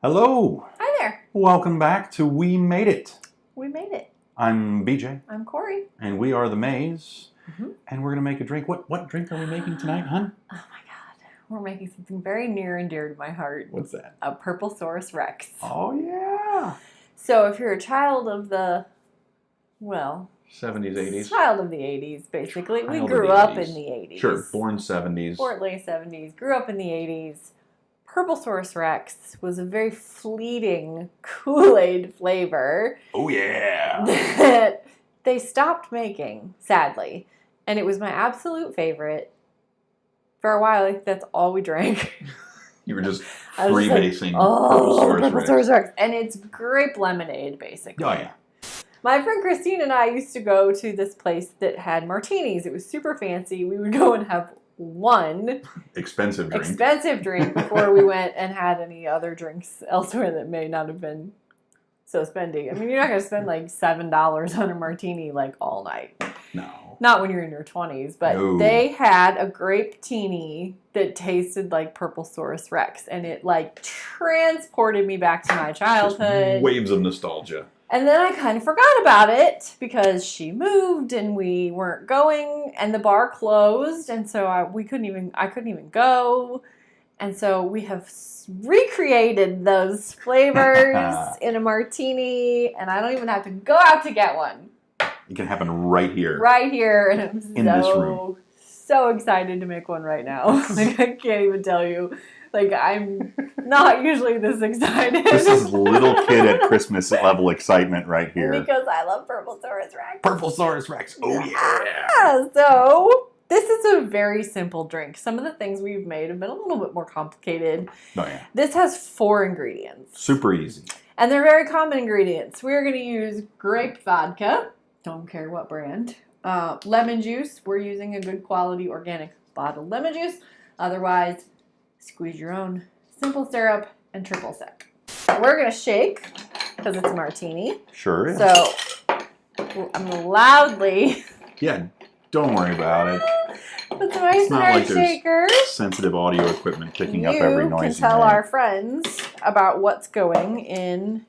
Hello. Hi there. Welcome back to We Made It. We made it. I'm BJ. I'm Corey. And we are the Maze. Mm-hmm. And we're going to make a drink. What drink are we making tonight, hon? Oh my God. We're making something very near and dear to my heart. What's that? A Purplesaurus Rex. Oh, yeah. So if you're a child of the, well... 70s, 80s. Child of the 80s, basically. Child we of grew the up 80s. in the 80s. Sure, born 70s. Born late 70s. Grew up in the 80s. Purplesaurus Rex was a very fleeting Kool-Aid flavor. Oh, yeah. That they stopped making, sadly. And it was my absolute favorite. For a while, like, that's all we drank. You were just Purplesaurus Purplesaurus Rex. Rex. And it's grape lemonade, basically. Oh, yeah. My friend Christine and I used to go to this place that had martinis. It was super fancy. We would go and have one expensive drink before we went and had any other drinks elsewhere that may not have been so spendy. I mean, you're not going to spend like $7 on a martini like all night. No. Not when you're in your 20s, but No. They had a grape teeny that tasted like Purplesaurus Rex, and it like transported me back to my childhood. Just waves of nostalgia. And then I kind of forgot about it because she moved and we weren't going, and the bar closed, and so I couldn't even go. And so we have recreated those flavors in a martini, and I don't even have to go out to get one. It can happen right here. Right here, and I'm this room. so excited to make one right now. Like, I can't even tell you. Like, I'm not usually this excited. This is little kid at Christmas level excitement right here. Because I love Purplesaurus Rex. Purplesaurus Rex. Oh, yeah. So, this is a very simple drink. Some of the things we've made have been a little bit more complicated. Oh, yeah. This has 4 ingredients. Super easy. And they're very common ingredients. We're going to use grape vodka. Don't care what brand. Lemon juice. We're using a good quality organic bottled lemon juice. Otherwise, squeeze your own. Simple syrup and triple sec. We're going to shake because it's a martini. Sure is. So I'm going to loudly... Yeah, don't worry about it. Put some ice in our shaker. There's sensitive audio equipment picking up every noise You can tell our friends about what's going in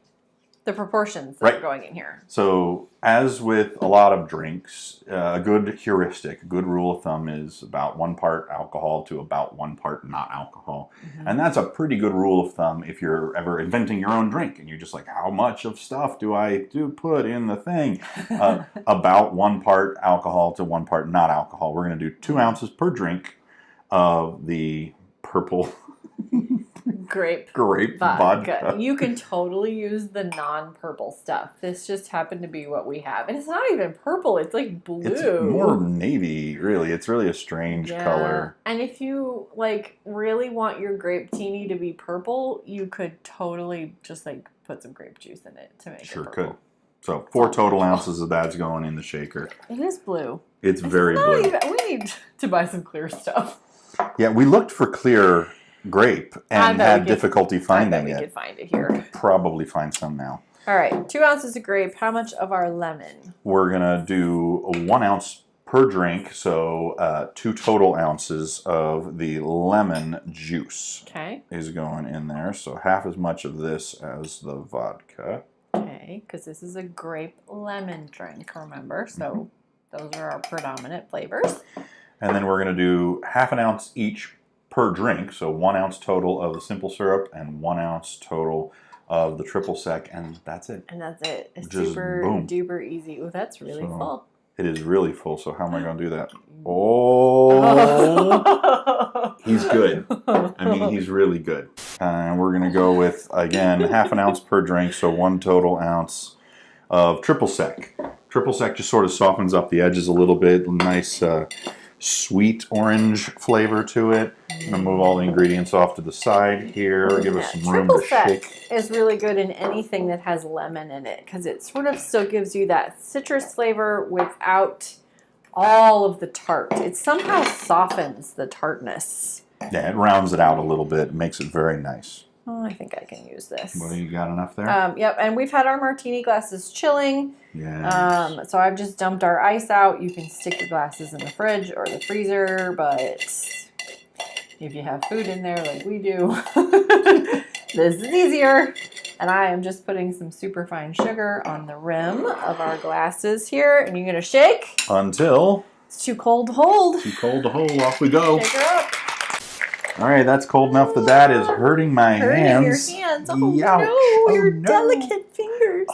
the proportions that are going in here. So, as with a lot of drinks, a good heuristic, a good rule of thumb is about 1 part alcohol to about 1 part not alcohol. Mm-hmm. And that's a pretty good rule of thumb if you're ever inventing your own drink and you're just like, how much of stuff do I put in the thing? About 1 part alcohol to 1 part not alcohol. We're going to do 2 ounces per drink of the purple grape vodka. You can totally use the non-purple stuff. This just happened to be what we have. And it's not even purple. It's like blue. It's more navy, really. It's really a strange color. And if you like really want your grape teeny to be purple, you could totally just like put some grape juice in it to make it purple. Sure could. So 4 total ounces of that's going in the shaker. It is blue. It's very blue. We need to buy some clear stuff. Yeah, we looked for clear grape and had difficulty finding it. We could find it here. Probably find some now. All right, 2 ounces of grape. How much of our lemon? We're gonna do 1 ounce per drink, so 2 total ounces of the lemon juice. Okay. Is going in there, so half as much of this as the vodka. Okay, because this is a grape lemon drink, remember? So those are our predominant flavors. And then we're gonna do half an ounce each per drink, so 1 ounce total of the simple syrup and 1 ounce total of the triple sec, and that's it. And that's it. It's just super boom. duper easy. Oh, that's really full. It is really full, so how am I going to do that? Oh, he's good. I mean, he's really good. And we're going to go with, again, half an ounce per drink, so 1 total ounce of triple sec. Triple sec just sort of softens up the edges a little bit. Nice sweet orange flavor to it. I'm going to move all the ingredients off to the side here. Give us some room to shake. Triple sec is really good in anything that has lemon in it because it sort of still gives you that citrus flavor without all of the tart. It somehow softens the tartness. Yeah, it rounds it out a little bit. Makes it very nice. Oh, I think I can use this. Well, you got enough there? Yep, and we've had our martini glasses chilling. Yeah. So I've just dumped our ice out. You can stick your glasses in the fridge or the freezer, but if you have food in there like we do, This is easier. And I am just putting some superfine sugar on the rim of our glasses here. And you're going to shake. Until It's too cold to hold. too cold to hold. Off we go. Shake her up. All right, that's cold enough that is hurting my hands. Your hands. Oh, Youch. no. Oh, Your no. delicate fingers.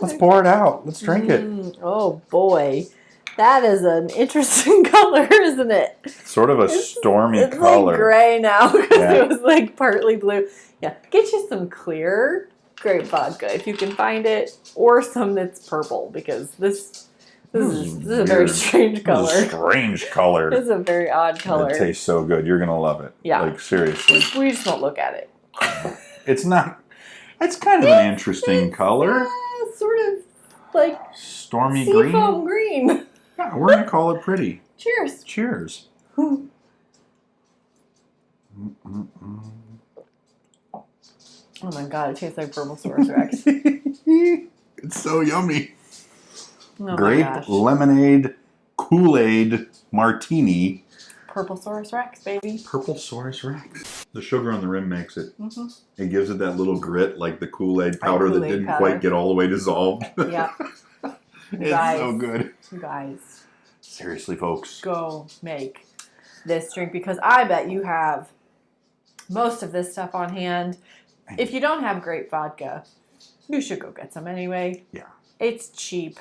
Let's pour it out. Let's drink it. Oh, boy. That is an interesting color, isn't it? Sort of a stormy it's color. Like gray now because Yeah. it was like partly blue. Yeah, get you some clear grape vodka if you can find it, or some that's purple because this is a very strange color. This is a strange color. This is a very odd color. It tastes so good. You're gonna love it. Yeah. Like seriously. We just won't look at it. It's not. It's kind of an interesting color. Sort of like Stormy green. seafoam green. Yeah, we're gonna call it pretty. Cheers. Cheers. Oh my god, it tastes like Purplesaurus Rex. It's so yummy. Oh my Grape gosh. lemonade Kool-Aid Martini. Purplesaurus Rex, baby. Purplesaurus Rex. The sugar on the rim makes it. Mm-hmm. It gives it that little grit, like the Kool-Aid powder that Kool-Aid didn't powder. quite get all the way dissolved. Yeah. It's Guys. so good. You guys, Seriously, folks. go make this drink because I bet you have most of this stuff on hand. If you don't have grape vodka, you should go get some anyway. Yeah. It's cheap.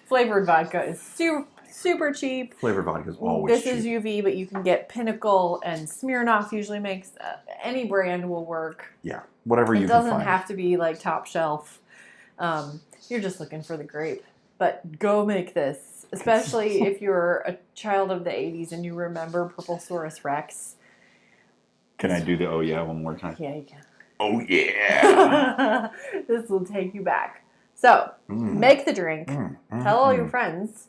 Flavored vodka is super cheap. Flavored vodka is always This is UV, but you can get Pinnacle, and Smirnoff usually makes any brand will work. Yeah, whatever you It can doesn't find. have to be like top shelf. You're just looking for the grape. But go make this, especially if you're a child of the 80s and you remember Purplesaurus Rex. Can I do the oh yeah one more time? Yeah, you can. Oh yeah. This will take you back. So, make the drink. Tell all your friends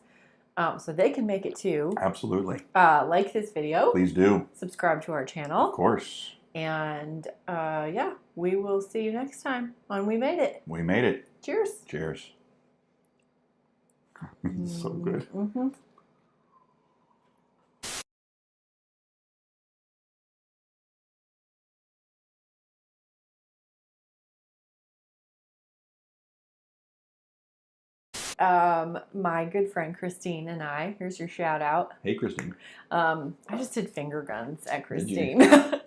so they can make it too. Absolutely. Like this video. Please do. Subscribe to our channel. Of course. And yeah, we will see you next time on We Made It. We made it. Cheers. Cheers. So good. Mm-hmm. My good friend Christine and I, here's your shout out. Hey, Christine. I just did finger guns at Did you? Christine.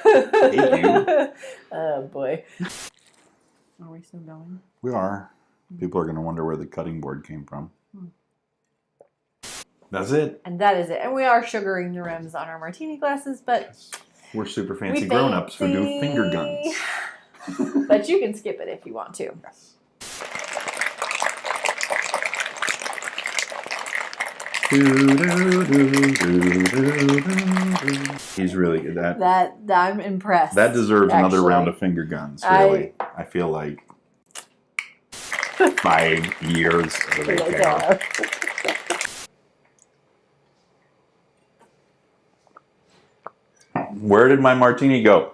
Hey, you. Oh boy. Are we still going? We are. People are going to wonder where the cutting board came from. That's it. And that is it. And we are sugaring the rims on our martini glasses, but We're super fancy we grown-ups who do fancy. finger guns. But you can skip it if you want to. Yes. He's really good. That I'm impressed. That deserves another actually. round of finger guns, really. I feel like 5 years of repair. Where did my martini go?